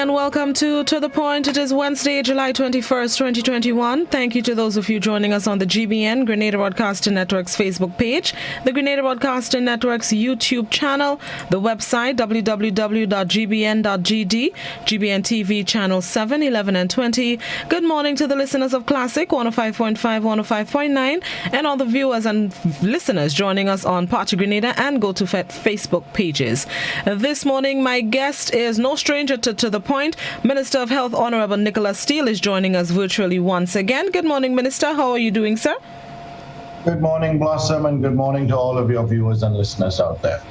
and welcome to The Point. It is Wednesday, July 21st, 2021. Thank you to those of you joining us on the GBN, Grenada Broadcasting Network's Facebook page, the Grenada Broadcasting Network's YouTube channel, the website www.gbn.gd, GBN TV channel 7, 11 and 20. Good morning to the listeners of Classic 105.5, 105.9, and all the viewers and listeners joining us on Party Grenada and Go to Facebook pages. This morning, my guest is no stranger to The Point. Minister of Health Honorable Nicholas Steele is joining us virtually once again. Good morning, Minister. How are you doing, sir? Good morning, Blossom, and good morning to all of your viewers and listeners out there.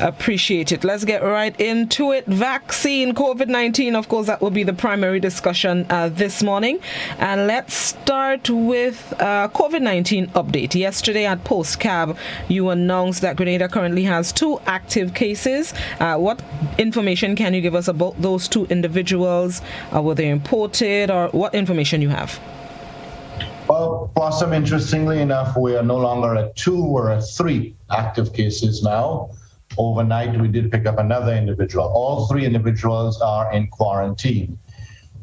Appreciate it. Let's get right into it. Vaccine, COVID-19, of course, that will be the primary discussion this morning. And let's start with COVID-19 update. Yesterday at Post-Cab, you announced that Grenada currently has 2 active cases. What information can you give us about those 2 individuals? Were they imported, or what information you have? Well, Blossom, interestingly enough, we are no longer at 2, we're at 3 active cases now. Overnight, we did pick up another individual. All 3 individuals are in quarantine.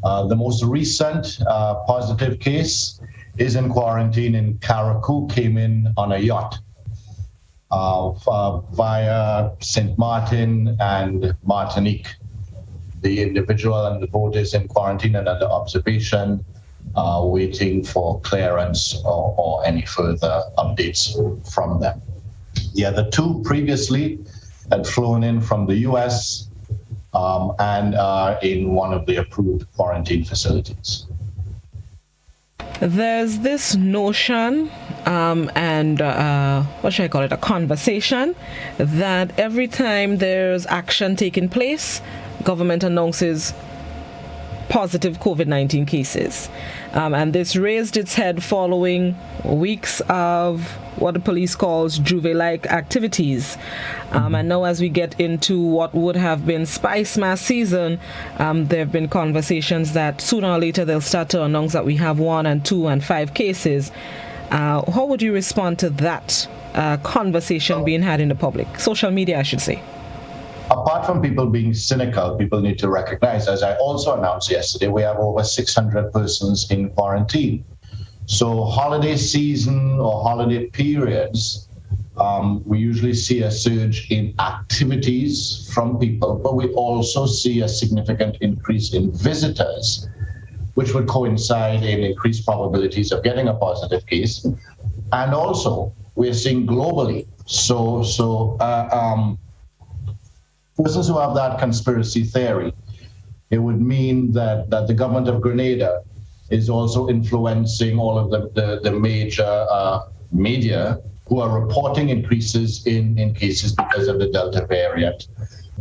The most recent positive case is in quarantine in Carriacou, came in on a yacht via St. Martin and Martinique. The individual and the boat is in quarantine and under observation, waiting for clearance or any further updates from them. The other 2 previously had flown in from the U.S. And are in one of the approved quarantine facilities. There's this notion what should I call it, a conversation that every time there's action taking place, government announces positive COVID-19 cases. And this raised its head following weeks of what the police calls juve-like activities. And now as we get into what would have been Spice Mass season, there have been conversations that sooner or later they'll start to announce that we have 1 and 2 and 5 cases. How would you respond to that conversation being had in the public? Social media, I should say. Apart from people being cynical, people need to recognize, as I also announced yesterday, we have over 600 persons in quarantine. So holiday season or holiday periods, we usually see a surge in activities from people, but we also see a significant increase in visitors, which would coincide in increased probabilities of getting a positive case. And also, we're seeing globally. Persons who have that conspiracy theory, it would mean that the government of Grenada is also influencing all of the major media who are reporting increases in cases because of the Delta variant,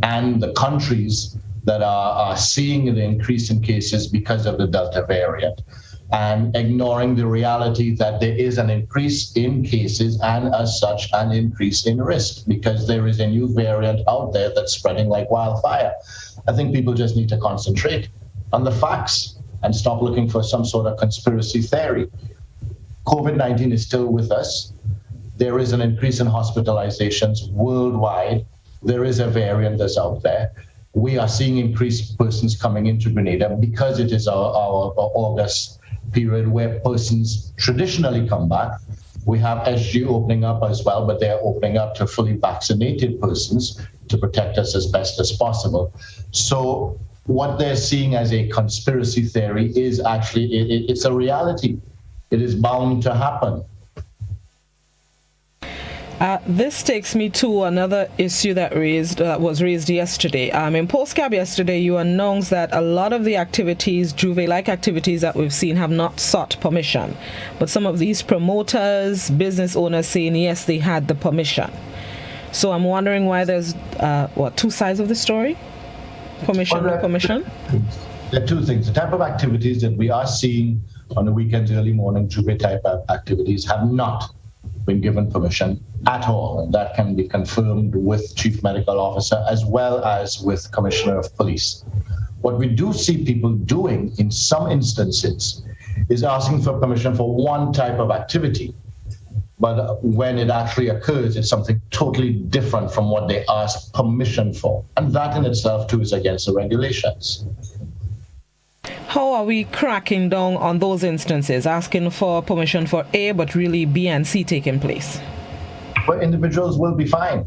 and the countries that are seeing an increase in cases because of the Delta variant, and ignoring the reality that there is an increase in cases and as such an increase in risk because there is a new variant out there that's spreading like wildfire. I think people just need to concentrate on the facts and stop looking for some sort of conspiracy theory. COVID-19 is still with us. There is an increase in hospitalizations worldwide. There is a variant that's out there. We are seeing increased persons coming into Grenada because it is our August period where persons traditionally come back. We have SG opening up as well, but they're opening up to fully vaccinated persons to protect us as best as possible. So what they're seeing as a conspiracy theory is actually, it's a reality. It is bound to happen. This takes me to another issue that was raised yesterday. In Postcab yesterday, you announced that a lot of the activities, juve-like activities that we've seen, have not sought permission. But some of these promoters, business owners saying, yes, they had the permission. So I'm wondering why there's, 2 sides of the story? Permission or permission? There are 2 things. The type of activities that we are seeing on the weekends, early morning, juve-type activities have not been given permission at all, and that can be confirmed with Chief Medical Officer as well as with Commissioner of Police. What we do see people doing in some instances is asking for permission for one type of activity, but when it actually occurs, it's something totally different from what they asked permission for, and that in itself too is against the regulations. How are we cracking down on those instances, asking for permission for A, but really B and C taking place? Well, individuals will be fined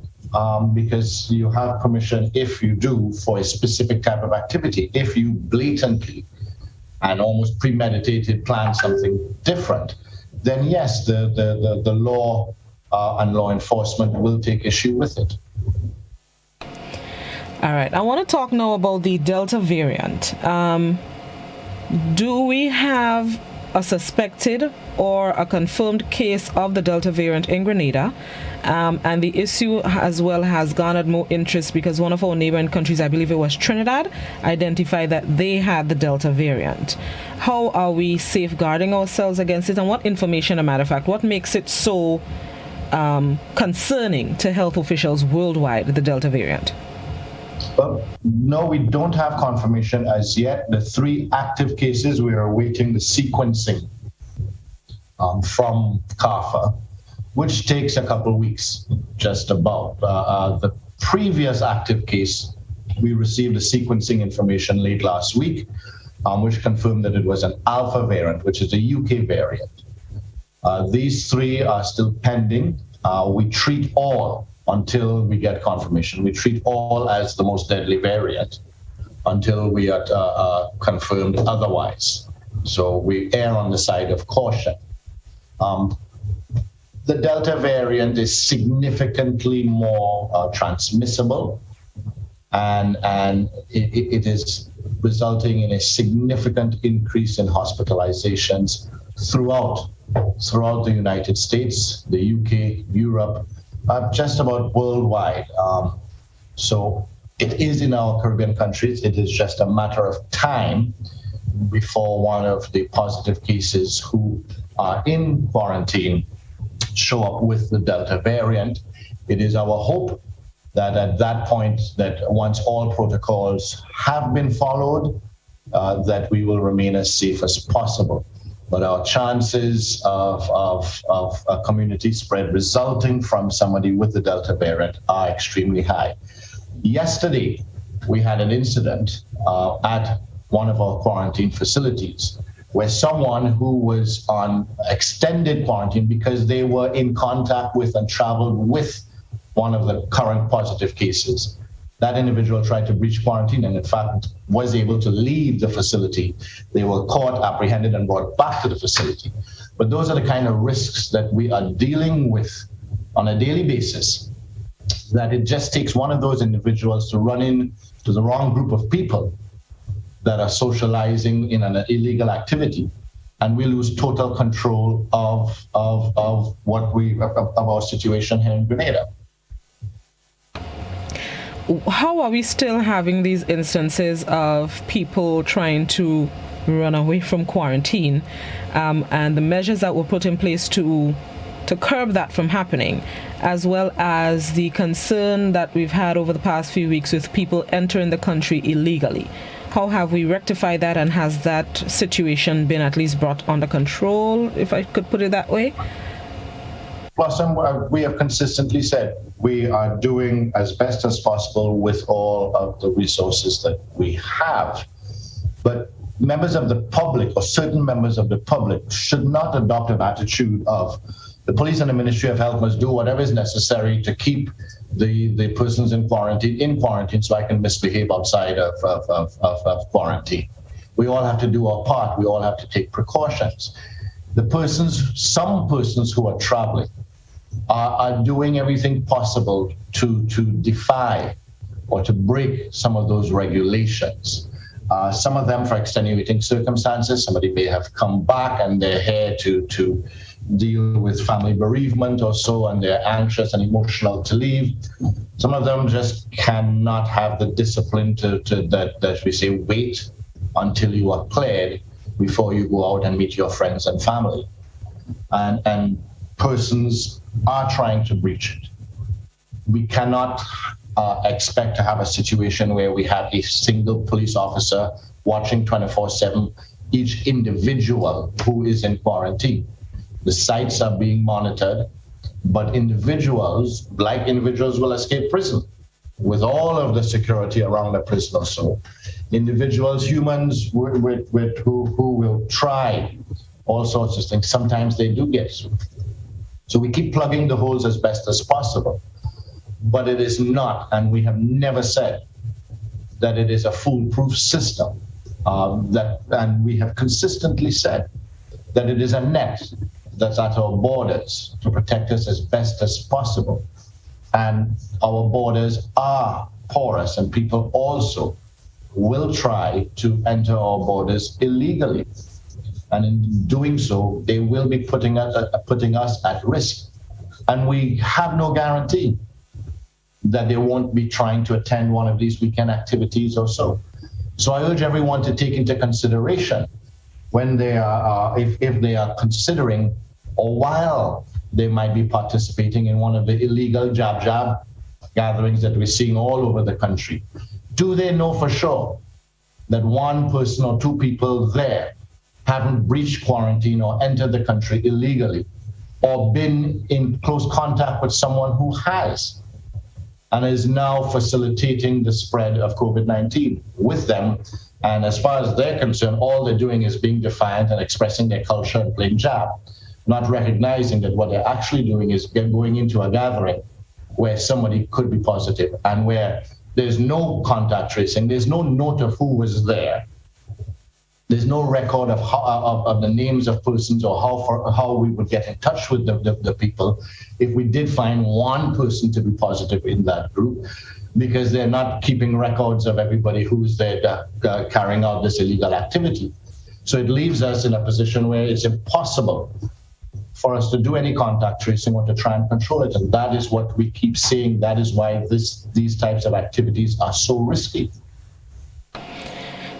because you have permission if you do for a specific type of activity. If you blatantly and almost premeditated plan something different, then yes, the law and law enforcement will take issue with it. All right. I want to talk now about the Delta variant. Do we have a suspected or a confirmed case of the Delta variant in Grenada? And the issue as well has garnered more interest because one of our neighboring countries, I believe it was Trinidad, identified that they had the Delta variant. How are we safeguarding ourselves against it? And what information, a matter of fact, what makes it so concerning to health officials worldwide, the Delta variant? No, we don't have confirmation as yet. The 3 active cases, we are awaiting the sequencing from CARFA, which takes a couple of weeks, just about. The previous active case, we received the sequencing information late last week, which confirmed that it was an alpha variant, which is a UK variant. These 3 are still pending. We treat all until we get confirmation. We treat all as the most deadly variant until we are confirmed otherwise. So we err on the side of caution. The Delta variant is significantly more transmissible, and it is resulting in a significant increase in hospitalizations throughout the United States, the UK, Europe, just about worldwide. So it is in our Caribbean countries. It is just a matter of time before one of the positive cases who are in quarantine show up with the Delta variant. It is our hope that at that point, that once all protocols have been followed, that we will remain as safe as possible. But our chances of a community spread resulting from somebody with the Delta variant are extremely high. Yesterday, we had an incident at one of our quarantine facilities where someone who was on extended quarantine because they were in contact with and traveled with one of the current positive cases, that individual tried to breach quarantine and in fact was able to leave the facility. They were caught, apprehended, and brought back to the facility. But those are the kind of risks that we are dealing with on a daily basis, that it just takes one of those individuals to run into the wrong group of people that are socializing in an illegal activity, and we lose total control of our situation here in Grenada. How are we still having these instances of people trying to run away from quarantine, and the measures that were put in place to curb that from happening, as well as the concern that we've had over the past few weeks with people entering the country illegally? How have we rectified that, and has that situation been at least brought under control, if I could put it that way? Blossom, we have consistently said we are doing as best as possible with all of the resources that we have. But members of the public, or certain members of the public, should not adopt an attitude of the police and the Ministry of Health must do whatever is necessary to keep the persons in quarantine so I can misbehave outside of quarantine. We all have to do our part. We all have to take precautions. Some persons who are traveling are doing everything possible to defy or to break some of those regulations. Some of them for extenuating circumstances. Somebody may have come back and they're here to deal with family bereavement or so, and they're anxious and emotional to leave. Some of them just cannot have the discipline that we say, wait until you are cleared before you go out and meet your friends and family. And persons are trying to breach it. We cannot expect to have a situation where we have a single police officer watching 24/7 each individual who is in quarantine. The sites are being monitored, but individuals will escape prison. with all of the security around a prison or so. Individuals, humans who will try all sorts of things. Sometimes they do get through. So we keep plugging the holes as best as possible. But it is not, and we have never said that it is a foolproof system. And we have consistently said that it is a net that's at our borders to protect us as best as possible. And our borders are porous, and people also will try to enter our borders illegally. And in doing so, they will be putting us at risk. And we have no guarantee that they won't be trying to attend one of these weekend activities or so. So I urge everyone to take into consideration when they are, if they are considering, or while they might be participating in one of the illegal jab gatherings that we're seeing all over the country. Do they know for sure that one person or two people there haven't breached quarantine or entered the country illegally, or been in close contact with someone who has, and is now facilitating the spread of COVID-19 with them? And as far as they're concerned, all they're doing is being defiant and expressing their culture and playing jab, not recognizing that what they're actually doing is going into a gathering where somebody could be positive and where there's no contact tracing, there's no note of who was there. There's no record of of the names of persons or how we would get in touch with the people if we did find one person to be positive in that group, because they're not keeping records of everybody who's there carrying out this illegal activity. So it leaves us in a position where it's impossible for us to do any contact tracing or to try and control it. And that is what we keep saying. That is why these types of activities are so risky.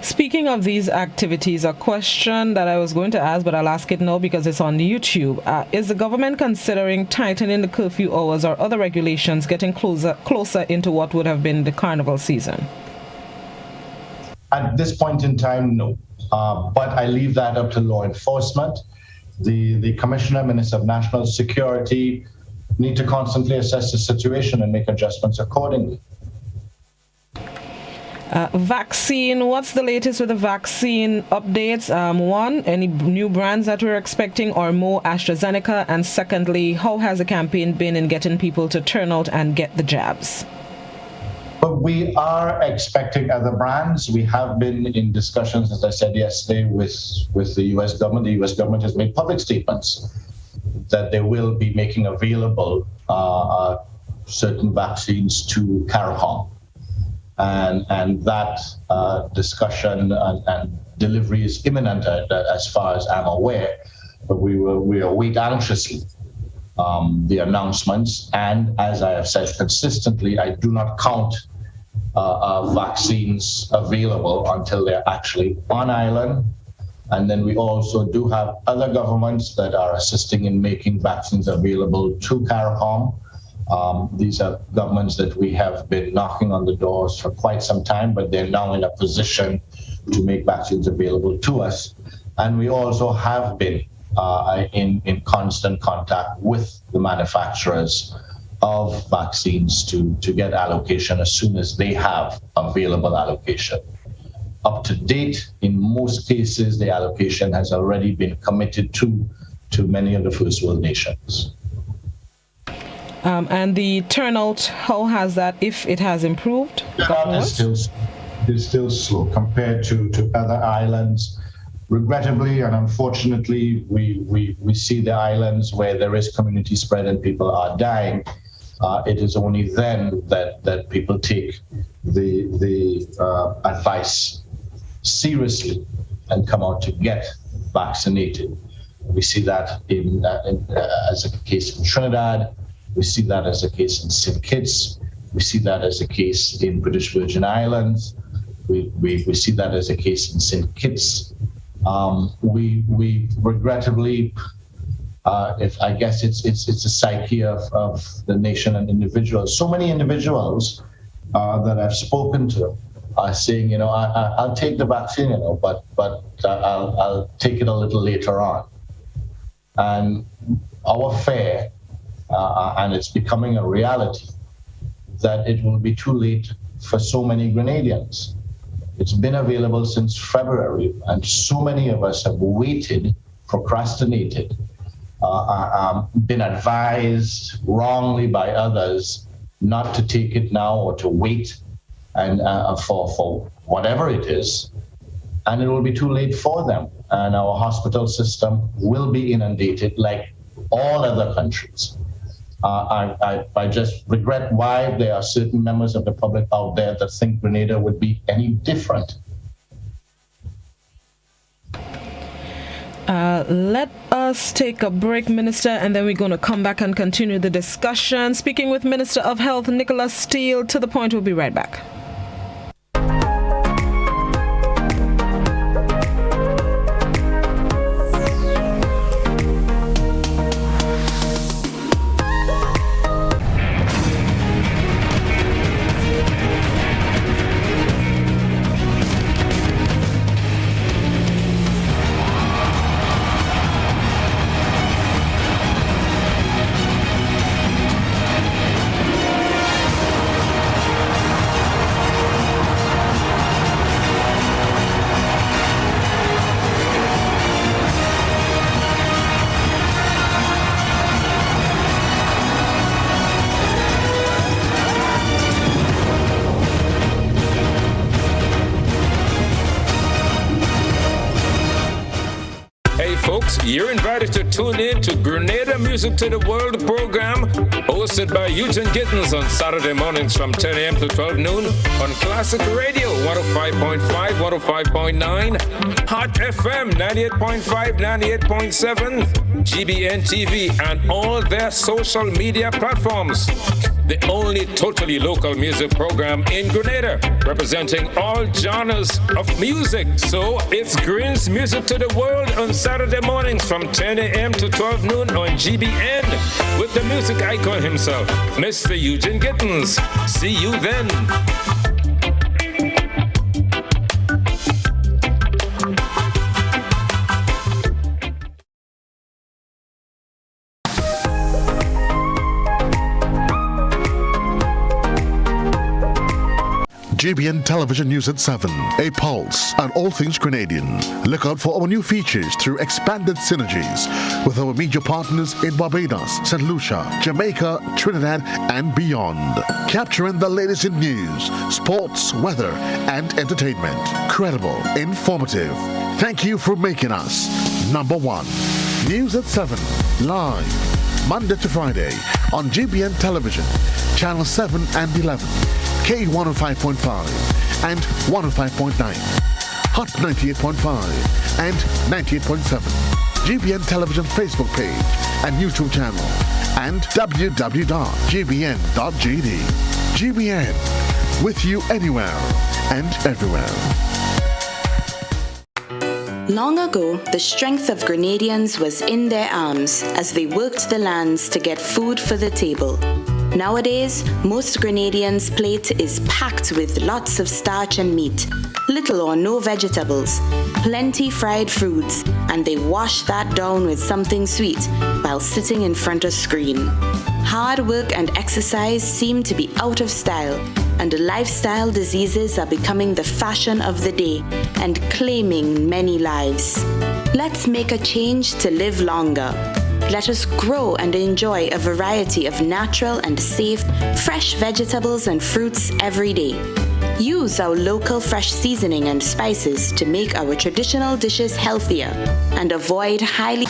Speaking of these activities, a question that I was going to ask, but I'll ask it now because it's on YouTube. Is the government considering tightening the curfew hours or other regulations, getting closer into what would have been the carnival season? At this point in time, no. But I leave that up to law enforcement. The Commissioner, Minister of National Security need to constantly assess the situation and make adjustments accordingly. Vaccine, what's the latest with the vaccine updates? One, any new brands that we're expecting, or more AstraZeneca? And secondly, how has the campaign been in getting people to turn out and get the jabs? But we are expecting other brands. We have been in discussions, as I said yesterday, with the U.S. government. The U.S. government has made public statements that they will be making available certain vaccines to CARICOM. And that discussion and delivery is imminent as far as I'm aware. But we await anxiously the announcements. And as I have said consistently, I do not count vaccines available until they're actually on island. And then we also do have other governments that are assisting in making vaccines available to CARICOM. These are governments that we have been knocking on the doors for quite some time, but they're now in a position to make vaccines available to us. And we also have been in constant contact with the manufacturers of vaccines to get allocation as soon as they have available allocation. Up to date, in most cases, the allocation has already been committed to many of the first world nations. And the turnout, how has that, if it has improved? Turnout is still slow compared to other islands. Regrettably and unfortunately, we see the islands where there is community spread and people are dying. It is only then that people take the advice seriously and come out to get vaccinated. We see that as a case in Trinidad. We see that as a case in St. Kitts. We see that as a case in British Virgin Islands. We see that as a case in St. Kitts. We regrettably, if I guess it's a psyche of the nation and individuals. So many individuals that I've spoken to are saying, I'll take the vaccine, but I'll take it a little later on. And our fear, and it's becoming a reality, that it will be too late for so many Grenadians. It's been available since February, and so many of us have waited, procrastinated, been advised wrongly by others not to take it now or to wait and for whatever it is, and it will be too late for them. And our hospital system will be inundated like all other countries. I just regret why there are certain members of the public out there that think Grenada would be any different. Let us take a break, Minister, and then we're going to come back and continue the discussion. Speaking with Minister of Health, Nicholas Steele. To the point, we'll be right back. You're invited to tune in to Grenada Music to the World program, hosted by Eugene Gittens on Saturday mornings from 10 a.m. to 12 noon on Classic Radio 105.5, 105.9, Hot FM 98.5, 98.7, GBN TV, and all their social media platforms. The only totally local music program in Grenada, representing all genres of music. So it's Green's Music to the World on Saturday mornings from 10 a.m. to 12 noon on GBN with the music icon himself, Mr. Eugene Gittens. See you then. GBN Television News at 7, a pulse on all things Grenadian. Look out for our new features through expanded synergies with our media partners in Barbados, St. Lucia, Jamaica, Trinidad, and beyond. Capturing the latest in news, sports, weather, and entertainment. Credible, informative. Thank you for making us number one. News at 7, live, Monday to Friday on GBN Television, Channel 7 and 11. K105.5 and 105.9, Hot 98.5 and 98.7, GBN Television Facebook page and YouTube channel, and www.gbn.gd. GBN, with you anywhere and everywhere. Long ago, the strength of Grenadians was in their arms as they worked the lands to get food for the table. Nowadays, most Grenadians' plate is packed with lots of starch and meat, little or no vegetables, plenty fried foods, and they wash that down with something sweet while sitting in front of screen. Hard work and exercise seem to be out of style, and lifestyle diseases are becoming the fashion of the day and claiming many lives. Let's make a change to live longer. Let us grow and enjoy a variety of natural and safe, fresh vegetables and fruits every day. Use our local fresh seasoning and spices to make our traditional dishes healthier and avoid highly...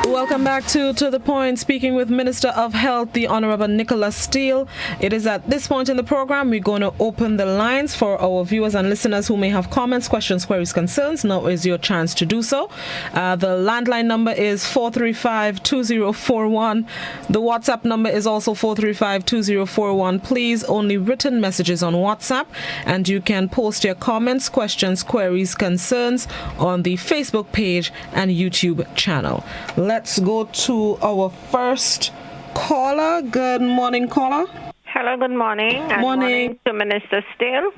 Welcome back to the Point, speaking with Minister of Health, the Honorable Nicholas Steele. It is at this point in the program we're going to open the lines for our viewers and listeners who may have comments, questions, queries, concerns. Now is your chance to do so. The landline number is 435-2041. The WhatsApp number is also 435-2041. Please, only written messages on WhatsApp, and you can post your comments, questions, queries, concerns on the Facebook page and YouTube channel. Let's go to our first caller. Good morning, caller. Hello, good morning. And Morning to Minister Steele.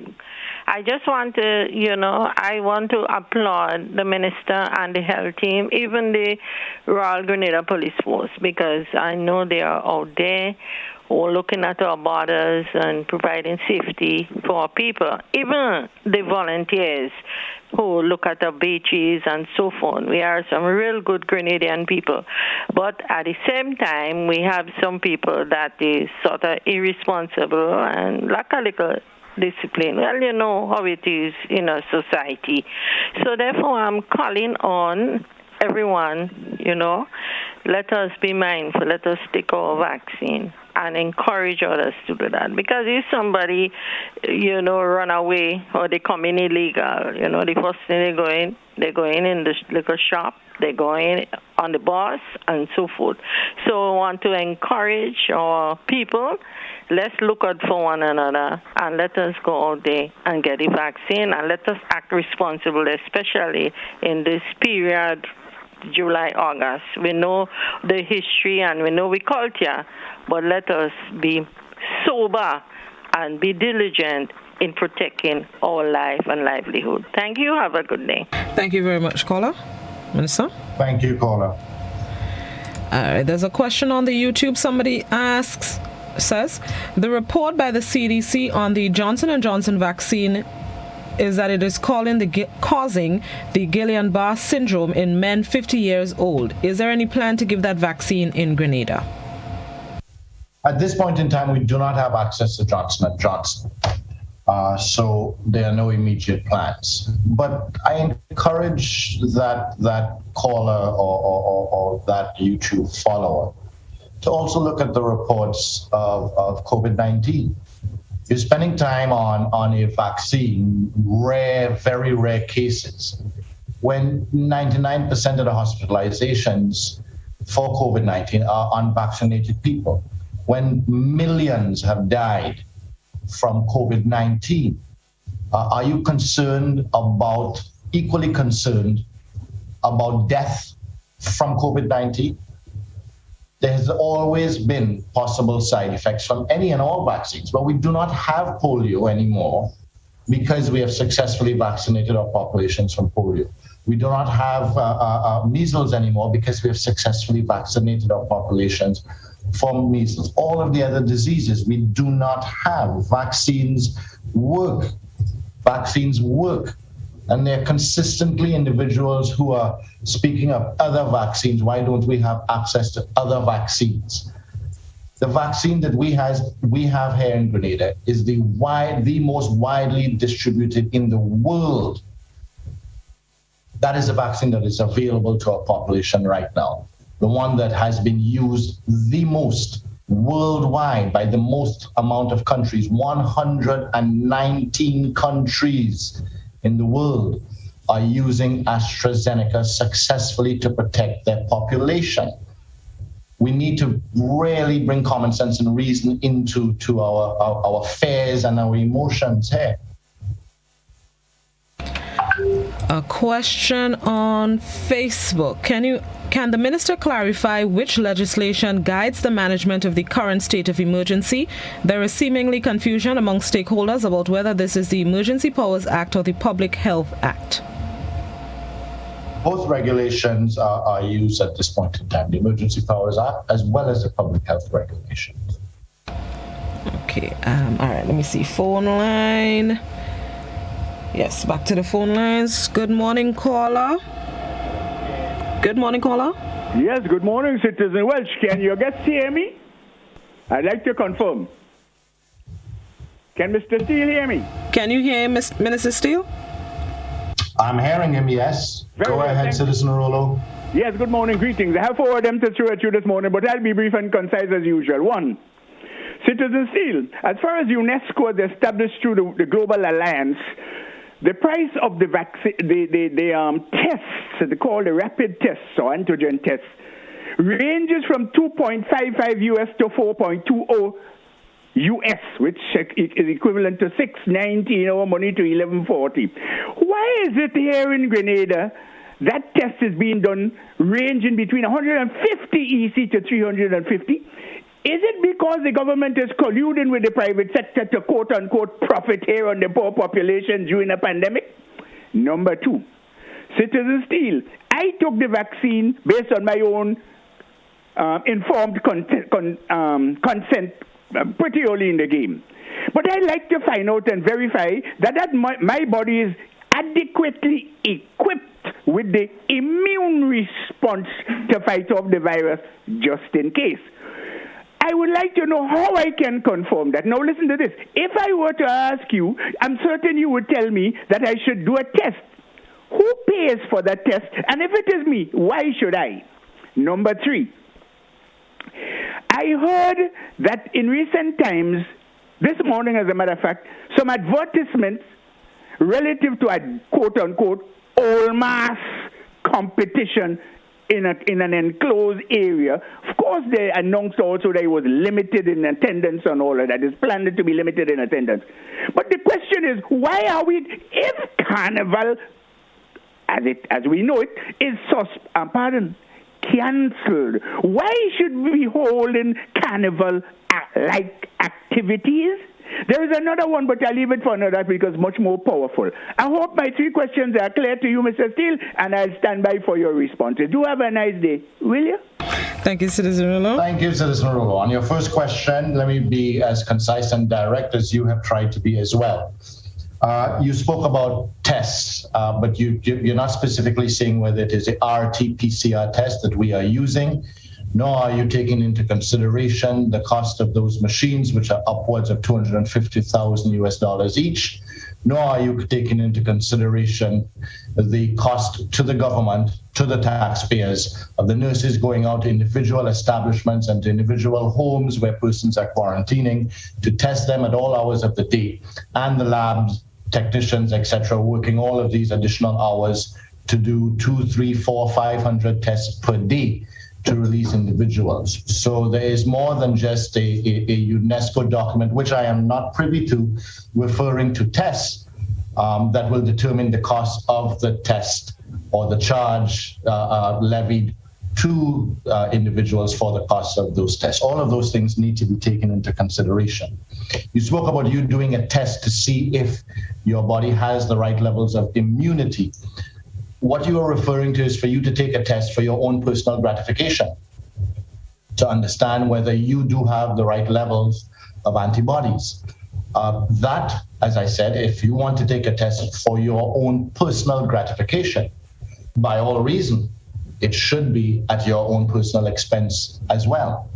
I just want to, I want to applaud the minister and the health team, even the Royal Grenada Police Force, because I know they are out there looking at our borders and providing safety for our people, even the volunteers who look at the beaches and so forth. We are some real good Grenadian people. But at the same time, we have some people that is sort of irresponsible and lack a little discipline. Well, you know how it is in a society. So therefore, I'm calling on everyone, let us be mindful, let us take our vaccine and encourage others to do that. Because if somebody, run away or they come in illegal, the first thing they go in the liquor shop, they go in on the bus and so forth. So I want to encourage our people, let's look out for one another and let us go out there and get the vaccine and let us act responsible, especially in this period, July, August. We know the history and we know we culture, but let us be sober and be diligent in protecting our life and livelihood. Thank you. Have a good day. Thank you very much, caller. Minister? Thank you, caller. All right, there's a question on the YouTube. Somebody says, the report by the CDC on the Johnson & Johnson vaccine is that it is causing the Guillain-Barré syndrome in men 50 years old. Is there any plan to give that vaccine in Grenada? At this point in time, we do not have access to Johnson & Johnson. So there are no immediate plans. But I encourage that caller or that YouTube follower to also look at the reports of COVID-19. You're spending time on a vaccine, very rare cases, when 99% of the hospitalizations for COVID-19 are unvaccinated people, when millions have died from COVID-19. Are you equally concerned about death from COVID-19? There has always been possible side effects from any and all vaccines, but we do not have polio anymore because we have successfully vaccinated our populations from polio. We do not have measles anymore because we have successfully vaccinated our populations from measles. All of the other diseases we do not have. Vaccines work. And they're consistently individuals who are speaking of other vaccines. Why don't we have access to other vaccines? The vaccine that we have here in Grenada is the most widely distributed in the world. That is a vaccine that is available to our population right now. The one that has been used the most worldwide by the most amount of countries. 119 countries in the world are using AstraZeneca successfully to protect their population. We need to really bring common sense and reason into our fears and our emotions here. A question on Facebook. Can the minister clarify which legislation guides the management of the current state of emergency? There is seemingly confusion among stakeholders about whether this is the Emergency Powers Act or the Public Health Act. Both regulations are used at this point in time, the Emergency Powers Act as well as the Public Health Regulations. Okay, all right, let me see. Phone line. Yes, back to the phone lines. Good morning, caller. Good morning, caller. Yes, good morning, Citizen Welsh. Can your guest hear me? I'd like to confirm. Can Mr. Steele hear me? Can you hear Minister Steele? I'm hearing him, yes. Go ahead, Citizen Rollo. Yes, good morning, greetings. I have 4 of them to throw at you this morning, but I'll be brief and concise as usual. 1, Citizen Steele, as far as UNESCO is established through the Global Alliance, the price of the vaccine, the tests, they call the rapid tests or antigen tests, ranges from $2.55 US to $4.20 US, which is equivalent to $6.90 in our money to $11.40. Why is it here in Grenada that test is being done ranging between 150 EC to 350? Is it because the government is colluding with the private sector to quote-unquote profit here on the poor population during a pandemic? Number 2, Citizen Steel. I took the vaccine based on my own informed consent pretty early in the game. But I'd like to find out and verify that my body is adequately equipped with the immune response to fight off the virus just in case. I would like to know how I can confirm that. Now listen to this. If I were to ask you, I'm certain you would tell me that I should do a test. Who pays for that test? And if it is me, why should I? Number 3, I heard that in recent times, this morning as a matter of fact, some advertisements relative to a quote-unquote all-mass competition in an enclosed area. Of course, they announced also that it was limited in attendance and all of that. It's planned to be limited in attendance. But the question is, why are we, if Carnival, as we know it, is cancelled, why should we be holding Carnival-like activities? There is another one, but I'll leave it for another because it's much more powerful. I hope my 3 questions are clear to you, Mr. Steele, and I'll stand by for your responses. Do have a nice day, will you? Thank you, Citizen Rulo. Thank you, Citizen Rulo. On your first question, let me be as concise and direct as you have tried to be as well. You spoke about tests, but you're not specifically saying whether it is a RT-PCR test that we are using, nor are you taking into consideration the cost of those machines, which are upwards of $250,000 each, nor are you taking into consideration the cost to the government, to the taxpayers, of the nurses going out to individual establishments and to individual homes where persons are quarantining to test them at all hours of the day, and the labs, technicians, etc., working all of these additional hours to do 200, 300, 400, 500 tests per day to release individuals. So there is more than just a UNESCO document, which I am not privy to, referring to tests that will determine the cost of the test or the charge levied to individuals for the cost of those tests. All of those things need to be taken into consideration. You spoke about you doing a test to see if your body has the right levels of immunity. What you are referring to is for you to take a test for your own personal gratification, to understand whether you do have the right levels of antibodies. That, as I said, if you want to take a test for your own personal gratification, by all reason, it should be at your own personal expense as well.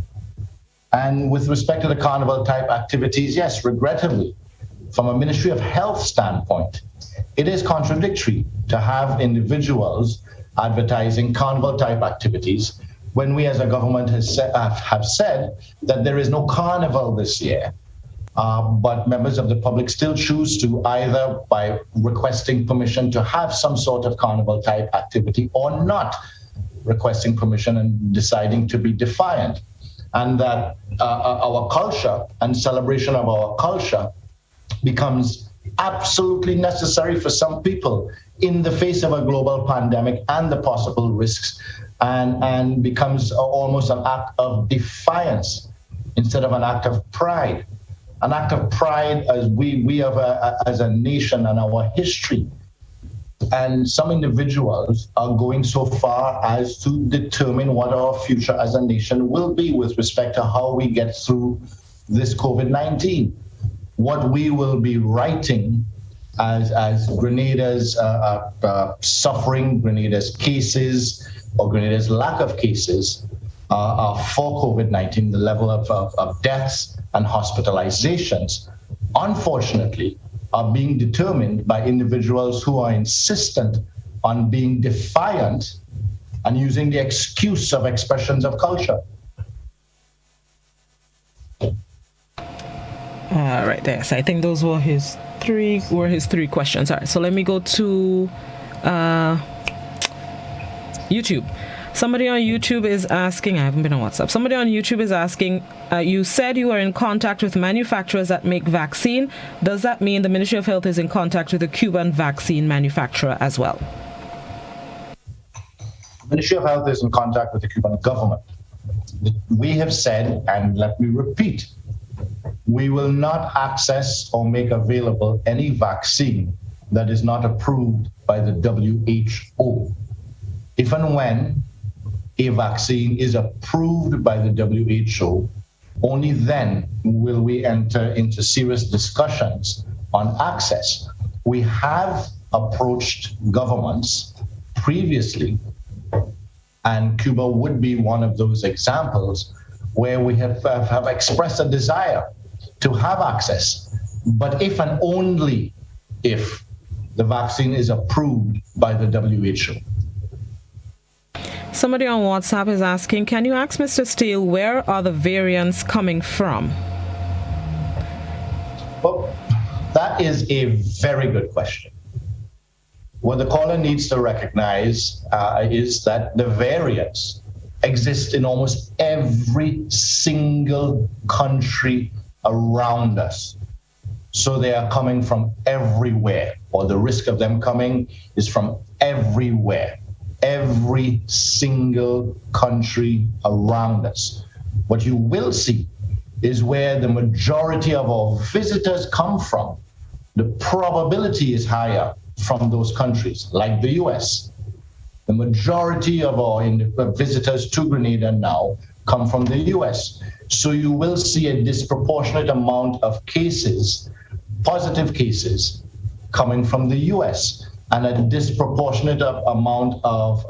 And with respect to the carnival type activities, yes, regrettably, from a Ministry of Health standpoint, it is contradictory to have individuals advertising carnival type activities when we as a government have said that there is no carnival this year. But members of the public still choose to, either by requesting permission to have some sort of carnival type activity or not requesting permission and deciding to be defiant. And that our culture and celebration of our culture becomes absolutely necessary for some people in the face of a global pandemic and the possible risks, and becomes almost an act of defiance instead of an act of pride. An act of pride as we have as a nation and our history. And some individuals are going so far as to determine what our future as a nation will be with respect to how we get through this COVID-19. What we will be writing as Grenada's suffering, Grenada's cases, or Grenada's lack of cases for COVID-19, the level of deaths and hospitalizations, unfortunately, are being determined by individuals who are insistent on being defiant and using the excuse of expressions of culture. All right, yes, I think those were his three questions. All right, so let me go to YouTube. Somebody on YouTube is asking, I haven't been on WhatsApp. Somebody on YouTube is asking, you said you are in contact with manufacturers that make vaccine. Does that mean the Ministry of Health is in contact with a Cuban vaccine manufacturer as well? The Ministry of Health is in contact with the Cuban government. We have said, and let me repeat, we will not access or make available any vaccine that is not approved by the WHO. If and when a vaccine is approved by the WHO, only then will we enter into serious discussions on access. We have approached governments previously, and Cuba would be one of those examples where we have expressed a desire to have access, but if and only if the vaccine is approved by the WHO. Somebody on WhatsApp is asking, can you ask Mr. Steele, where are the variants coming from? Well, that is a very good question. What the caller needs to recognize is that the variants exist in almost every single country around us. So they are coming from everywhere, or the risk of them coming is from everywhere, every single country around us. What you will see is where the majority of our visitors come from. The probability is higher from those countries, like the US. The majority of our visitors to Grenada now come from the US. So you will see a disproportionate amount of cases, positive cases, coming from the US, and a disproportionate amount of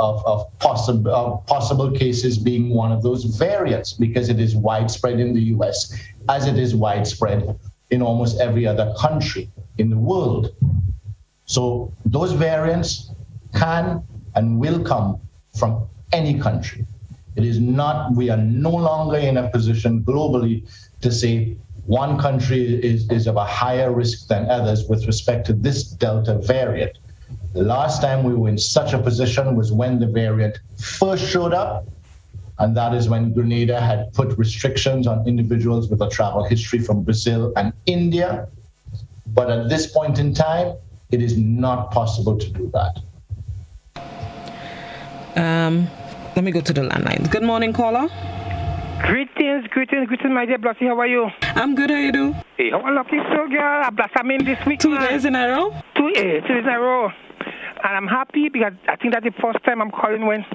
possible cases being one of those variants, because it is widespread in the US as it is widespread in almost every other country in the world. So those variants can and will come from any country. It is not, we are no longer in a position globally to say one country is of a higher risk than others with respect to this Delta variant. The last time we were in such a position was when the variant first showed up, and that is when Grenada had put restrictions on individuals with a travel history from Brazil and India. But at this point in time, it is not possible to do that. Let me go to the landlines. Good morning, caller. Greetings, my dear Blossy. How are you? I'm good. How you do? Hey, how lucky so, girl? I'm in this week. 2 days in a row? 2 days in a row. And I'm happy because I think that's the first time I'm calling when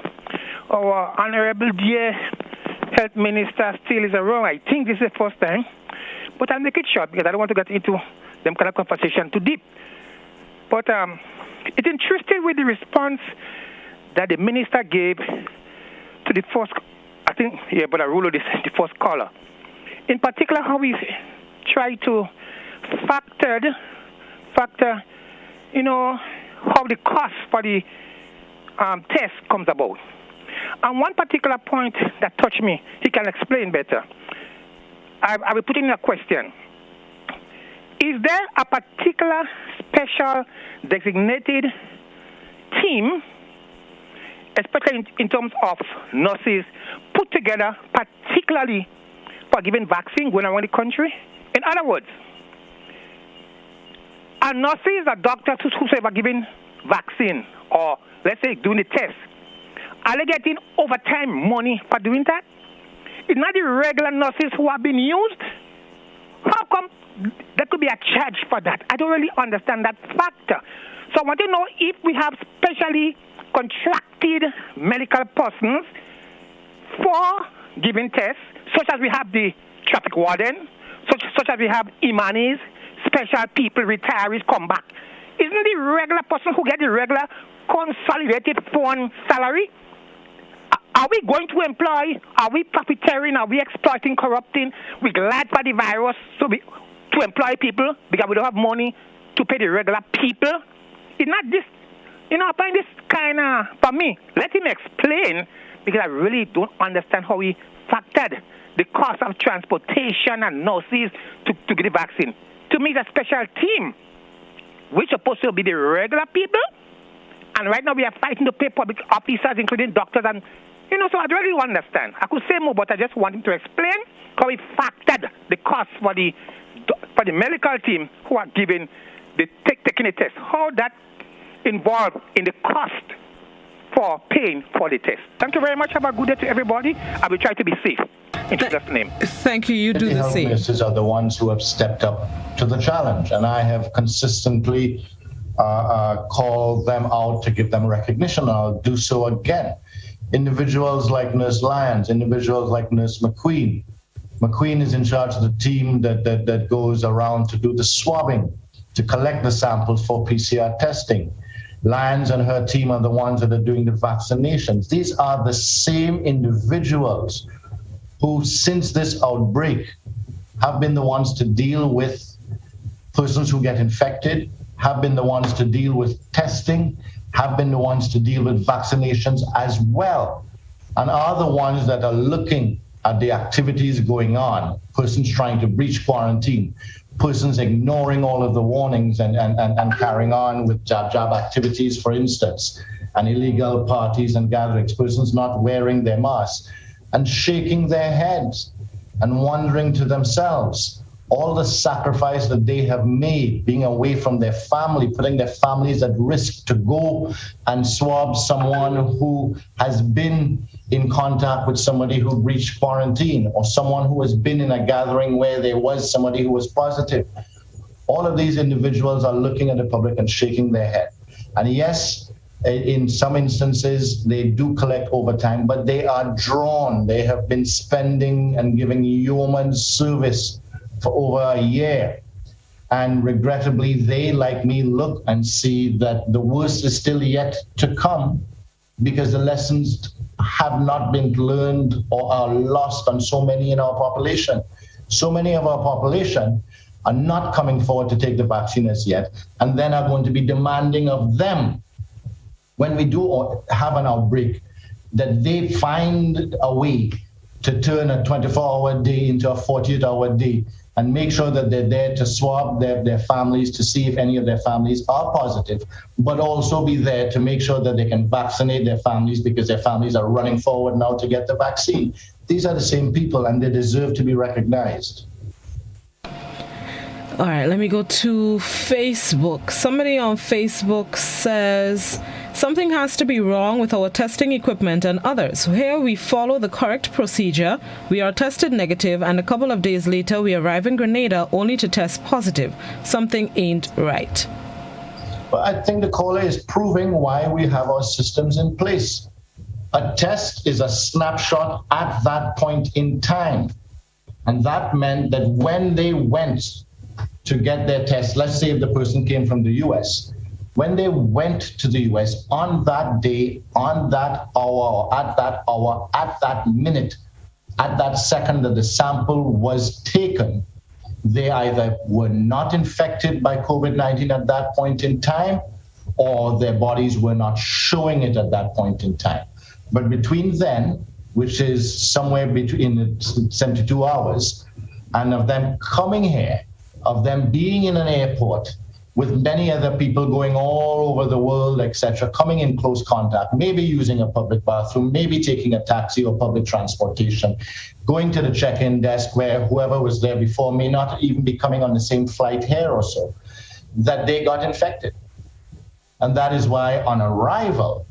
our Honorable dear Health Minister still is around. I think this is the first time. But I'll make it short because I don't want to get into them kind of conversation too deep. But it's interesting with the response that the minister gave to the first, I think, but I rule this, the first caller. In particular, how we try to factor, how the cost for the test comes about. And one particular point that touched me, he can explain better. I will put in a question. Is there a particular special designated team, especially in terms of nurses, put together particularly for giving vaccine going around the country? In other words, are nurses or doctors whosoever giving vaccine, or let's say doing the test, are they getting overtime money for doing that? It's not the regular nurses who are being used. How come there could be a charge for that? I don't really understand that factor. So I want to know if we have specially contracted medical persons for giving tests, such as we have the traffic warden, such as we have imanis, special people, retirees come back. Isn't the regular person who get the regular consolidated phone salary? Are we going to employ, are we profiteering, are we exploiting, corrupting? We glad for the virus to employ people because we don't have money to pay the regular people? It's not this, I find this kind of, for me, let him explain, because I really don't understand how he factored the cost of transportation and nurses to get the vaccine. To me, it's a special team, which is supposed to be the regular people, and right now we are fighting to pay public officers, including doctors, and so I don't really understand. I could say more, but I just want him to explain how he factored the cost for the medical team who are taking the test, how that involved in the cost for paying for the test. Thank you very much. Have a good day to everybody. I will try to be safe. In Jesus' name. Thank you. You do the same. Ministers are the ones who have stepped up to the challenge, and I have consistently called them out to give them recognition. I'll do so again. Individuals like Nurse Lyons, individuals like Nurse McQueen. McQueen is in charge of the team that goes around to do the swabbing, to collect the samples for PCR testing. Lyons and her team are the ones that are doing the vaccinations. These are the same individuals who, since this outbreak, have been the ones to deal with persons who get infected, have been the ones to deal with testing, have been the ones to deal with vaccinations as well, and are the ones that are looking at the activities going on, persons trying to breach quarantine, persons ignoring all of the warnings and carrying on with jab activities, for instance, and illegal parties and gatherings, persons not wearing their masks and shaking their heads and wondering to themselves all the sacrifice that they have made, being away from their family, putting their families at risk to go and swab someone who has been in contact with somebody who breached quarantine, or someone who has been in a gathering where there was somebody who was positive. All of these individuals are looking at the public and shaking their head. And yes, in some instances, they do collect overtime, but they are drawn. They have been spending and giving yeoman service for over a year. And regrettably, they, like me, look and see that the worst is still yet to come, because the lessons have not been learned or are lost on so many in our population. So many of our population are not coming forward to take the vaccine as yet, and then are going to be demanding of them, when we do have an outbreak, that they find a way to turn a 24-hour day into a 48-hour day, and make sure that they're there to swab their families to see if any of their families are positive, but also be there to make sure that they can vaccinate their families, because their families are running forward now to get the vaccine. These are the same people, and they deserve to be recognized. All right, let me go to Facebook. Somebody on Facebook says, something has to be wrong with our testing equipment and others. Here we follow the correct procedure. We are tested negative, and a couple of days later we arrive in Grenada only to test positive. Something ain't right. But I think the caller is proving why we have our systems in place. A test is a snapshot at that point in time. And that meant that when they went to get their test, let's say if the person came from the US, when they went to the US on that day, on that hour, at that minute, at that second that the sample was taken, they either were not infected by COVID-19 at that point in time, or their bodies were not showing it at that point in time. But between then, which is somewhere between 72 hours, and of them coming here, of them being in an airport with many other people going all over the world, etc., coming in close contact, maybe using a public bathroom, maybe taking a taxi or public transportation, going to the check-in desk where whoever was there before may not even be coming on the same flight here or so, that they got infected. And that is why on arrival,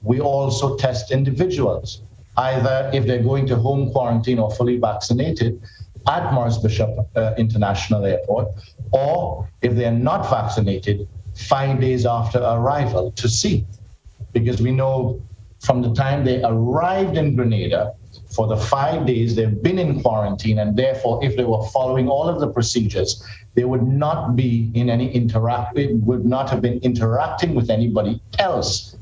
we also test individuals, either if they're going to home quarantine or fully vaccinated at Morris Bishop International Airport, or if they're not vaccinated, 5 days after arrival to see. Because we know from the time they arrived in Grenada, for the 5 days they've been in quarantine, and therefore if they were following all of the procedures, they would not be in any would not have been interacting with anybody else.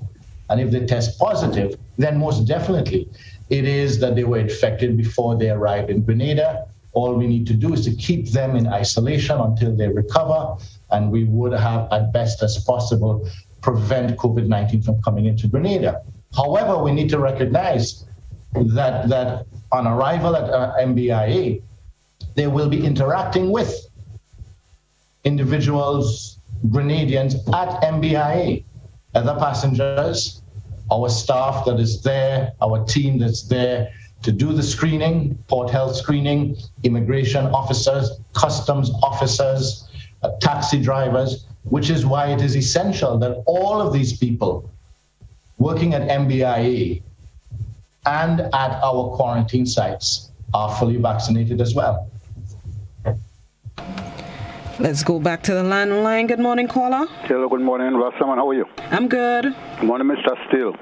And if they test positive, then most definitely it is that they were infected before they arrived in Grenada. All we need to do is to keep them in isolation until they recover, and we would have, at best as possible, prevent COVID-19 from coming into Grenada. However, we need to recognize that on arrival at MBIA, they will be interacting with individuals, Grenadians at MBIA, other passengers, our staff that is there, our team that's there to do the screening, port health screening, immigration officers, customs officers, taxi drivers, which is why it is essential that all of these people working at MBIA and at our quarantine sites are fully vaccinated as well. Let's go back to the landline. Good morning, caller. Hello, good morning. Rastaman, how are you? I'm good. Morning, Mr. Steele.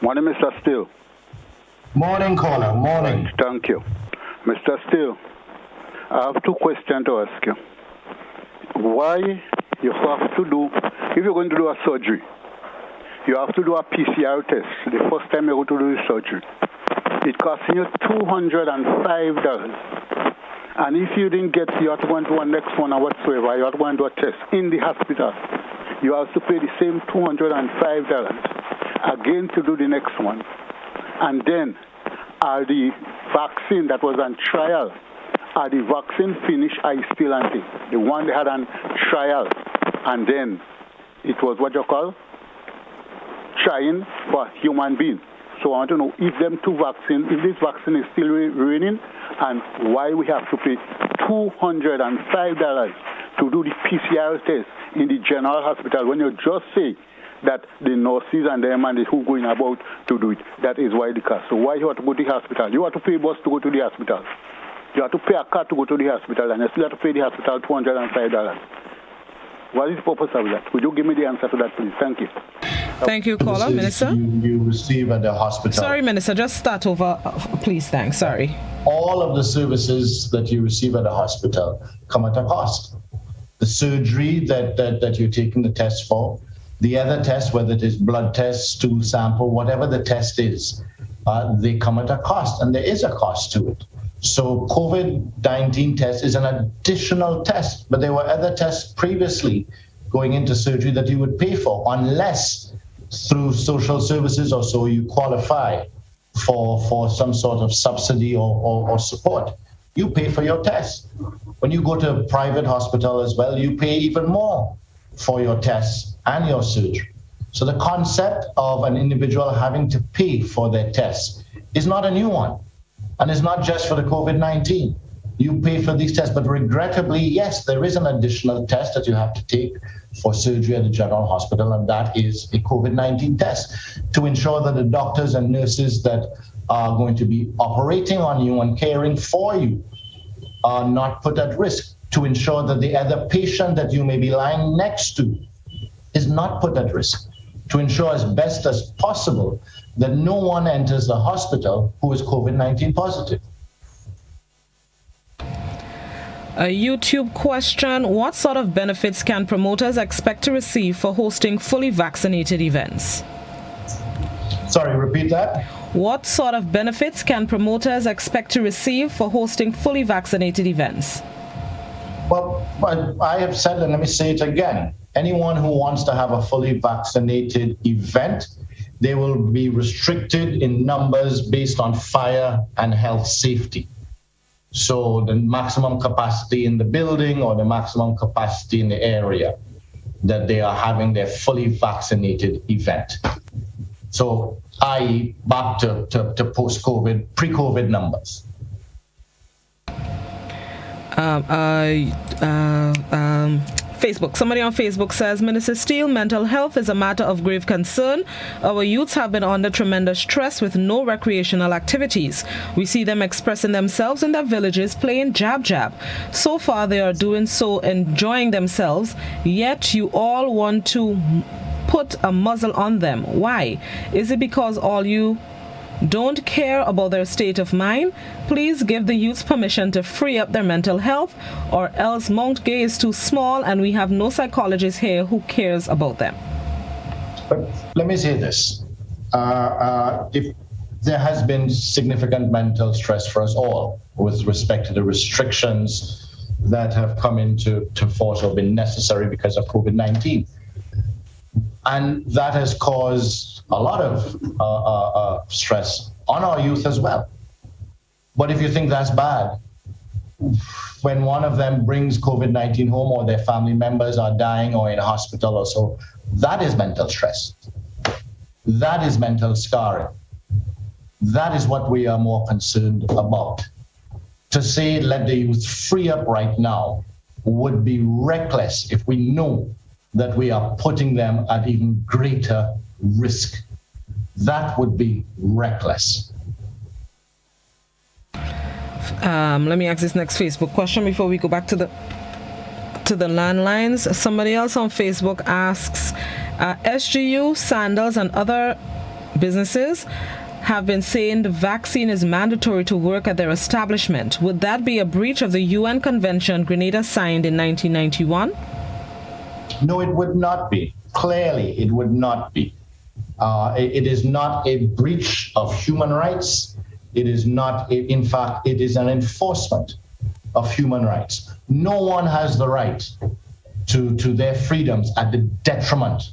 Morning, Mr. Steele. Morning, caller. Morning. Right, thank you. Mr. Steele, I have two questions to ask you. Why you have to do, if you're going to do a surgery, you have to do a PCR test the first time you go to do the surgery. It costs you $205. And if you didn't get, you have to go and do a next one or whatsoever, you have to go and do a test in the hospital. You have to pay the same $205 again to do the next one. And then, are the vaccine that was on trial, are the vaccine finished, are you still anti? The one they had on trial, and then it was what you call trying for human being. So I want to know if them two vaccines, if this vaccine is still running, and why we have to pay $205 to do the PCR test in the general hospital when you just say that the nurses and them and who going about to do it, that is why the cost. So why you have to go to the hospital? You have to pay bus to go to the hospital. You have to pay a car to go to the hospital, and you still have to pay the hospital $205. What is the purpose of that? Could you give me the answer to that, please? Thank you. Thank you, caller. Minister? You receive at the hospital. Sorry, Minister, just start over, please. Thanks. Sorry. All of the services that you receive at the hospital come at a cost. The surgery that you're taking the test for, the other tests, whether it is blood test, stool sample, whatever the test is, they come at a cost, and there is a cost to it. So COVID-19 test is an additional test, but there were other tests previously going into surgery that you would pay for, unless through social services or so you qualify for some sort of subsidy or support. You pay for your test. When you go to a private hospital as well, you pay even more for your tests and your surgery. So the concept of an individual having to pay for their tests is not a new one. And it's not just for the COVID-19. You pay for these tests, but regrettably, yes, there is an additional test that you have to take for surgery at the general hospital, and that is a COVID-19 test to ensure that the doctors and nurses that are going to be operating on you and caring for you are not put at risk, to ensure that the other patient that you may be lying next to is not put at risk, to ensure as best as possible that no one enters the hospital who is COVID-19 positive. A YouTube question: what sort of benefits can promoters expect to receive for hosting fully vaccinated events? Sorry, repeat that. What sort of benefits can promoters expect to receive for hosting fully vaccinated events? Well, I have said, and let me say it again, anyone who wants to have a fully vaccinated event, they will be restricted in numbers based on fire and health safety. So the maximum capacity in the building or the maximum capacity in the area that they are having their fully vaccinated event. So, i.e., back to post-COVID, pre-COVID numbers. Facebook. Somebody on Facebook says, Minister Steele, mental health is a matter of grave concern. Our youths have been under tremendous stress with no recreational activities. We see them expressing themselves in their villages, playing jab. So far, they are doing so, enjoying themselves, yet you all want to put a muzzle on them. Why? Is it because all you don't care about their state of mind? Please give the youths permission to free up their mental health, or else Mount Gay is too small and we have no psychologist here who cares about them. But let me say this. If there has been significant mental stress for us all with respect to the restrictions that have come into force or been necessary because of COVID-19. And that has caused a lot of stress on our youth as well. But if you think that's bad, when one of them brings COVID-19 home or their family members are dying or in a hospital or so, that is mental stress. That is mental scarring. That is what we are more concerned about. To say let the youth free up right now would be reckless if we know that we are putting them at even greater risk. That would be reckless. Let me ask this next Facebook question before we go back to the landlines. Somebody else on Facebook asks, SGU, Sandals, and other businesses have been saying the vaccine is mandatory to work at their establishment. Would that be a breach of the UN Convention Grenada signed in 1991? No, it would not be. Clearly, it would not be. It is not a breach of human rights. It is not, in fact, it is an enforcement of human rights. No one has the right to their freedoms at the detriment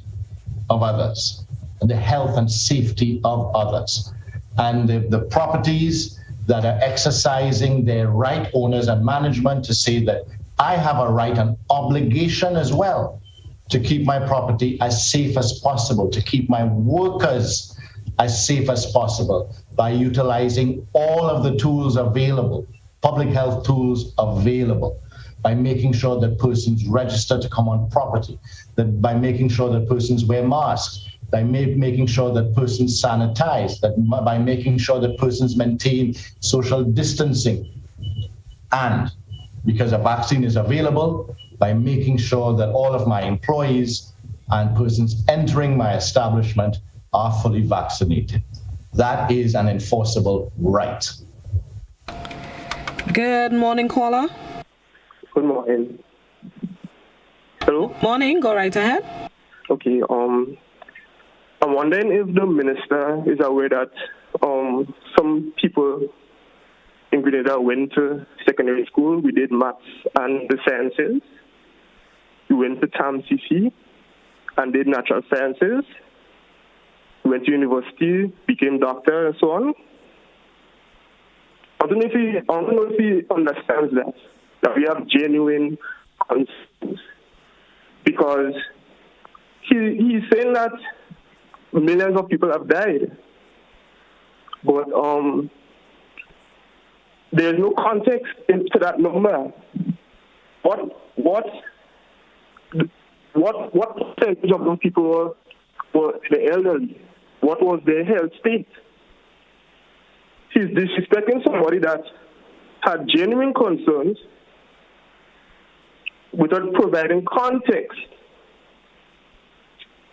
of others, the health and safety of others. And the properties that are exercising their right, owners and management, to say that I have a right and obligation as well to keep my property as safe as possible, to keep my workers as safe as possible by utilizing all of the tools available, public health tools available, by making sure that persons register to come on property, that by making sure that persons wear masks, by making sure that persons sanitize, that by making sure that persons maintain social distancing, and because a vaccine is available, by making sure that all of my employees and persons entering my establishment are fully vaccinated. That is an enforceable right. Good morning, caller. Good morning. Hello? Morning, go right ahead. Okay, I'm wondering if the minister is aware that some people in Grenada went to secondary school. We did maths and the sciences. We went to TAM-CC and did natural sciences. We went to university, became doctor and so on. I don't know if he understands that we have genuine concerns, because he's saying that millions of people have died, but there's no context into that number. What percentage of those people were the elderly? What was their health state? He's disrespecting somebody that had genuine concerns without providing context.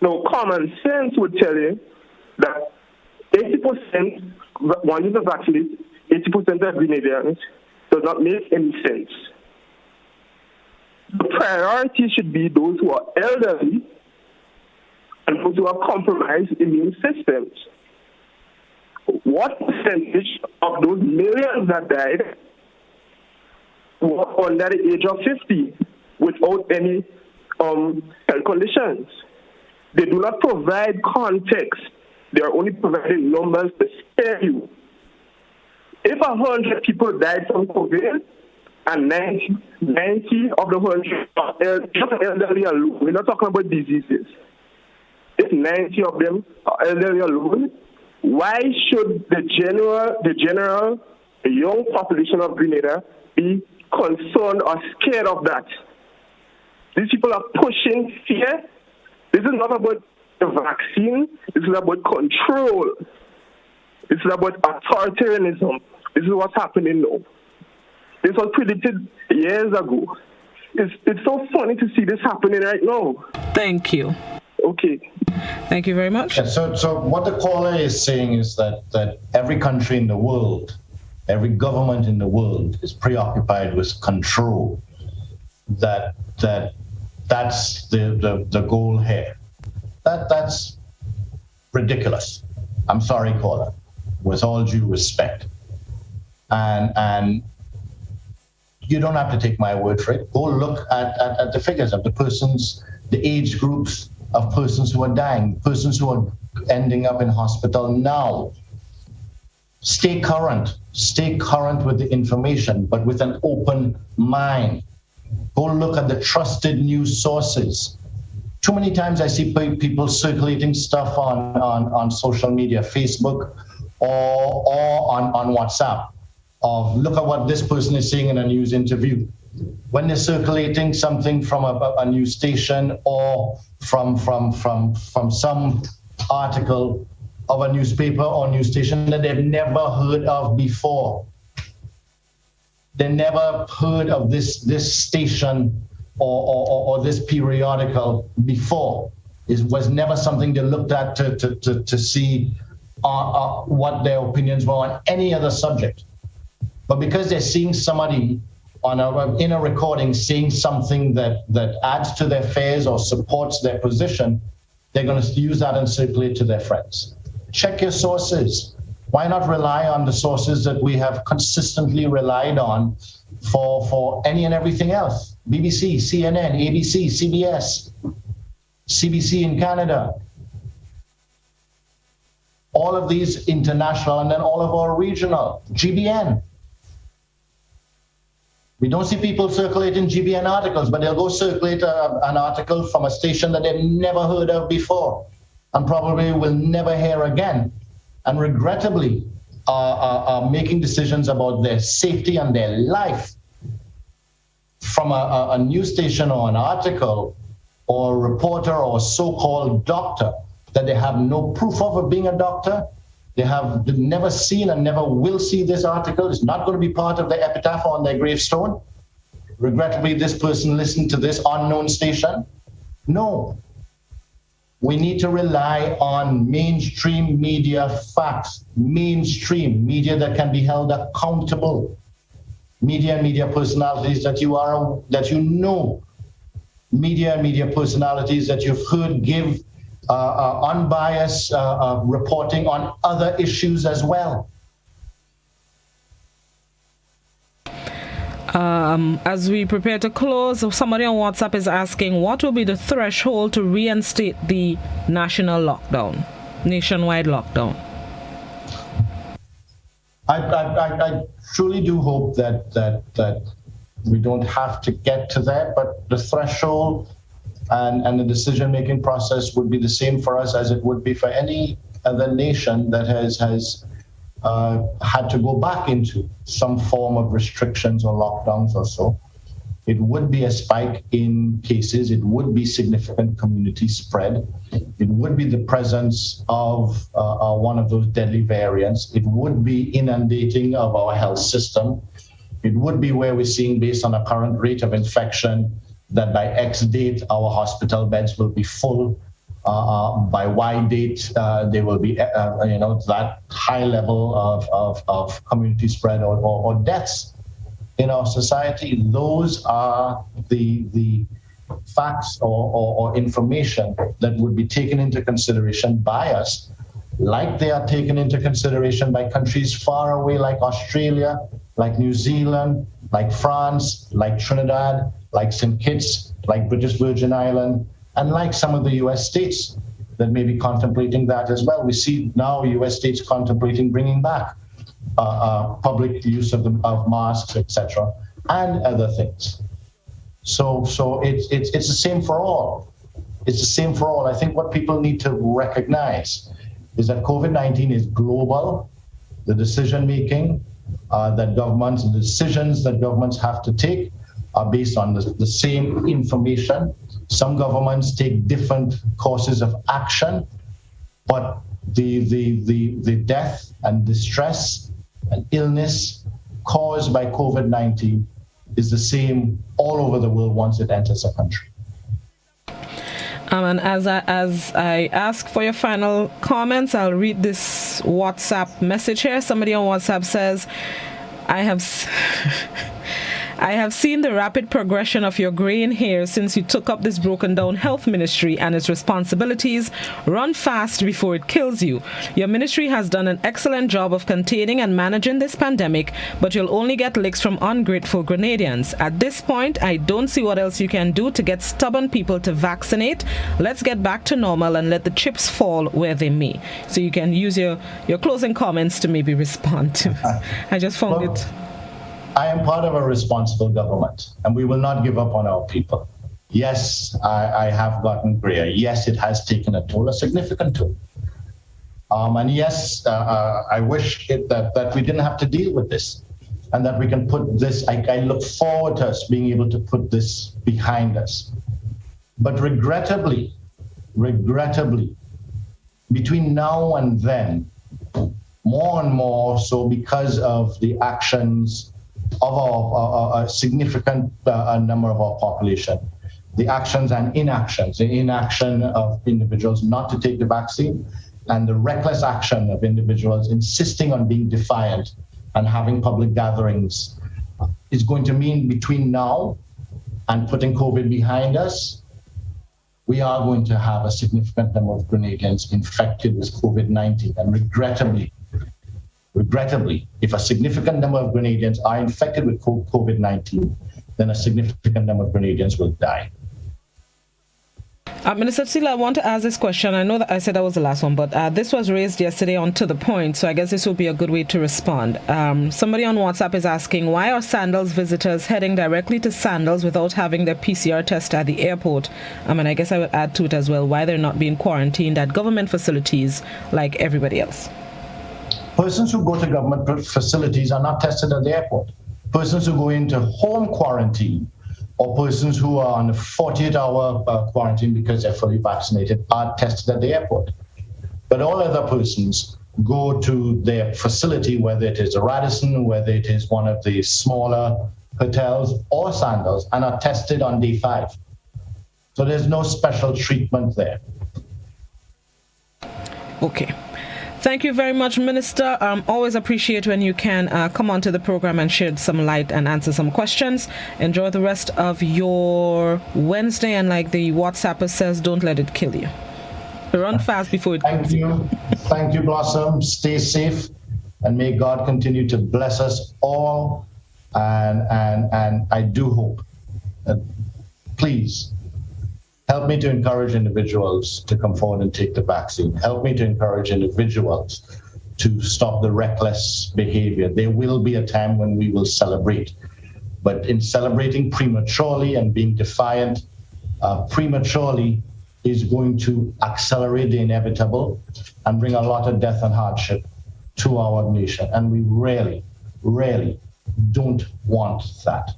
Now, common sense would tell you that 80%, wanting to vaccinate 80% of Grenadians does not make any sense. The priority should be those who are elderly and those who have compromised immune systems. What percentage of those millions that died were under the age of 50 without any health conditions? They do not provide context. They are only providing numbers to scare you. If 100 people died from COVID and 90 of the 100 are elderly alone, we're not talking about diseases. If 90 of them are elderly alone, why should the young population of Grenada be concerned or scared of that? These people are pushing fear. This is not about the vaccine. This is about control. This is about authoritarianism. This is what's happening now. This was predicted years ago. It's so funny to see this happening right now. Thank you. Okay. Thank you very much. Yeah, so what the caller is saying is that every country in the world, every government in the world is preoccupied with control. That's the goal here. That's ridiculous. I'm sorry, caller, with all due respect. And you don't have to take my word for it. Go look at the figures of the age groups of persons who are dying, persons who are ending up in hospital now. Stay current with the information, but with an open mind. Go look at the trusted news sources. Too many times I see people circulating stuff on social media, Facebook or on WhatsApp, of look at what this person is saying in a news interview. when they're circulating something from a news station or from some article of a newspaper or news station that they've never heard of before. They never heard of this station or this periodical before. It was never something they looked at to see what their opinions were on any other subject. But because they're seeing somebody in a recording saying something that adds to their fears or supports their position, they're going to use that and circulate to their friends. Check your sources. Why not rely on the sources that we have consistently relied on for any and everything else? BBC, CNN, ABC, CBS, CBC in Canada. All of these international, and then all of our regional, GBN. We don't see people circulating GBN articles, but they'll go circulate an article from a station that they've never heard of before and probably will never hear again. And regrettably, are making decisions about their safety and their life from a news station or an article or a reporter or a so-called doctor that they have no proof of being a doctor. They've never seen and never will see this article. It's not going to be part of their epitaph on their gravestone. Regrettably, this person listened to this unknown station. No. We need to rely on mainstream media facts, mainstream media that can be held accountable, media and media personalities that you know, media and media personalities that you've heard give unbiased reporting on other issues as well. As we prepare to close, somebody on WhatsApp is asking, what will be the threshold to reinstate the national lockdown, nationwide lockdown? I truly do hope that we don't have to get to that, but the threshold and the decision-making process would be the same for us as it would be for any other nation that has had to go back into some form of restrictions or lockdowns or so. It would be a spike in cases. It would be significant community spread. It would be the presence of one of those deadly variants. It would be inundating of our health system. It would be where we're seeing, based on a current rate of infection, that by X date, our hospital beds will be full. By Y date, there will be, that high level of community spread or deaths in our society. Those are the facts or information that would be taken into consideration by us, like they are taken into consideration by countries far away, like Australia, like New Zealand, like France, like Trinidad, like St. Kitts, like British Virgin Island, and like some of the U.S. states that may be contemplating that as well. We see now U.S. states contemplating bringing back public use of masks, etc., and other things. So it's the same for all. It's the same for all. I think what people need to recognize is that COVID-19 is global. The decision-making the decisions that governments have to take are based on the same information. Some governments take different courses of action, but the death and distress and illness caused by COVID-19 is the same all over the world once it enters a country. And as I ask for your final comments, I'll read this WhatsApp message here. Somebody on WhatsApp says, I have seen the rapid progression of your graying hair since you took up this broken down health ministry and its responsibilities. Run fast before it kills you. Your ministry has done an excellent job of containing and managing this pandemic, but you'll only get licks from ungrateful Grenadians. At this point, I don't see what else you can do to get stubborn people to vaccinate. Let's get back to normal and let the chips fall where they may. So you can use your closing comments to maybe respond to. I just found it. I am part of a responsible government, and we will not give up on our people. Yes, I have gotten grayer. Yes, it has taken a toll, a significant toll. And yes, I wish that we didn't have to deal with this. and that we can put this, I look forward to us being able to put this behind us. But regrettably, between now and then, more and more so because of the actions of a significant number of our population, the actions and inactions, the inaction of individuals not to take the vaccine, and the reckless action of individuals insisting on being defiant and having public gatherings is going to mean between now and putting COVID behind us, we are going to have a significant number of Grenadians infected with COVID-19. And regrettably, if a significant number of Grenadians are infected with COVID-19, then a significant number of Grenadians will die. Minister Steele, I want to ask this question. I know that I said that was the last one, but this was raised yesterday on To The Point, so I guess this will be a good way to respond. Somebody on WhatsApp is asking, why are Sandals visitors heading directly to Sandals without having their PCR test at the airport? And I guess I would add to it as well, why they're not being quarantined at government facilities like everybody else. Persons who go to government facilities are not tested at the airport. Persons who go into home quarantine or persons who are on a 48-hour quarantine because they're fully vaccinated are tested at the airport. But all other persons go to their facility, whether it is a Radisson, whether it is one of the smaller hotels or Sandals, and are tested on day 5. So there's no special treatment there. Okay. Thank you very much, Minister. Always appreciate when you can come onto the program and shed some light and answer some questions. Enjoy the rest of your Wednesday, and like the WhatsApper says, don't let it kill you. Run fast before it kills you. Thank you, Blossom. Stay safe, and may God continue to bless us all. And I do hope that, please, help me to encourage individuals to come forward and take the vaccine. Help me to encourage individuals to stop the reckless behavior. There will be a time when we will celebrate. But in celebrating prematurely and being defiant prematurely is going to accelerate the inevitable and bring a lot of death and hardship to our nation. And we really, really don't want that.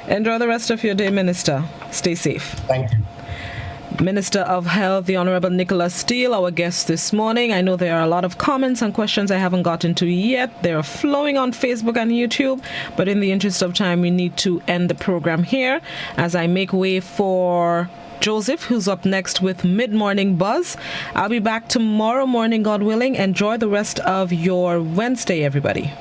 Enjoy the rest of your day, Minister. Stay safe. Thank you. Minister of Health, the Honorable Nicholas Steele, our guest this morning. I know there are a lot of comments and questions I haven't gotten to yet. They're flowing on Facebook and YouTube, but in the interest of time, we need to end the program here as I make way for Joseph, who's up next with Mid-Morning Buzz. I'll be back tomorrow morning, God willing. Enjoy the rest of your Wednesday, everybody.